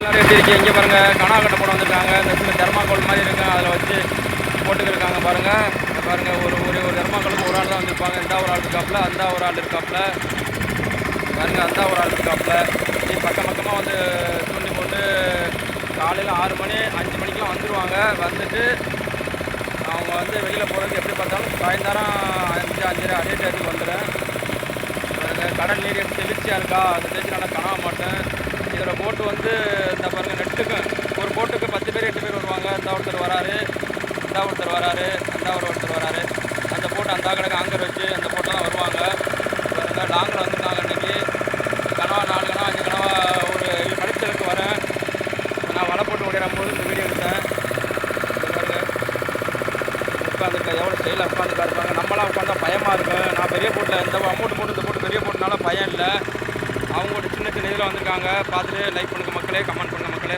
எப்படி இருக்கு இங்கே பாருங்கள் கனா கட்டை போட வந்திருக்காங்க. இந்த சில தெர்மாக்கோல் மாதிரி இருக்கு, அதில் வச்சு போட்டுக்கிருக்காங்க பாருங்கள். பாருங்கள் ஒரு தெர்மாக்கோலுக்கு ஒரு ஆள் தான் வந்திருப்பாங்க. இந்த ஒரு ஆள் இருக்காப்புல, அந்த ஒரு ஆள் இருக்காப்புல பாருங்கள், அந்த ஒரு ஆள் இருக்காப்புல. பக்கம் பக்கமாக வந்து தூண்டி போட்டு காலையில் 6 மணி 5 மணிக்கெலாம் வந்துடுவாங்க. வந்துட்டு அவங்க வந்து வெளியில் போகிறதுக்கு எப்படி பார்த்தாலும் சாயந்தரம் 5 5:30 அதே டயத்துக்கு வந்துடும். கடல் நீர் எப்படி தெளிச்சியாக இருக்கா, அந்த தேய்ச்சி நல்லா காண மாட்டேன். இதில் போட்டு வந்து இந்த பாருங்கள் நெட்டுக்கு ஒரு போட்டுக்கு 10 பேர் 8 பேர் வருவாங்க. இந்த ஒருத்தர் வராரு, இந்த ஒருத்தர் வராரு, அந்த ஒருத்தர் வராரு. அந்த போட்டு அந்த கணக்கு ஆங்கர் வச்சு அந்த போட்டில் தான் வருவாங்க. பாருங்கள் லாங்கில் வந்துருக்காங்க. இன்றைக்கி கனவா 4 கனவா 5 கனவா ஒரு கடைச்சலுக்கு வரேன். நான் வலை போட்டு ஓடிடும் போது இந்த வீடியோ எடுத்தேன். பாருங்கள் உட்காந்துருக்கேன், எவ்வளோ ஸ்டைலாக உட்காந்துக்கா இருப்பாங்க. நம்மளாம் உட்காந்தா பயமாக இருக்கும். நான் பெரிய போட்டில் இந்த அமௌண்ட் போட்டு இந்த போட்டு பெரிய போட்டுனால பயம் இல்லை. அவங்களோட சின்ன சின்ன இதில் வந்திருக்காங்க. பார்த்துட்டு லைக் பண்ணுங்கள் மக்களே, கமெண்ட் பண்ணுங்கள் மக்களே.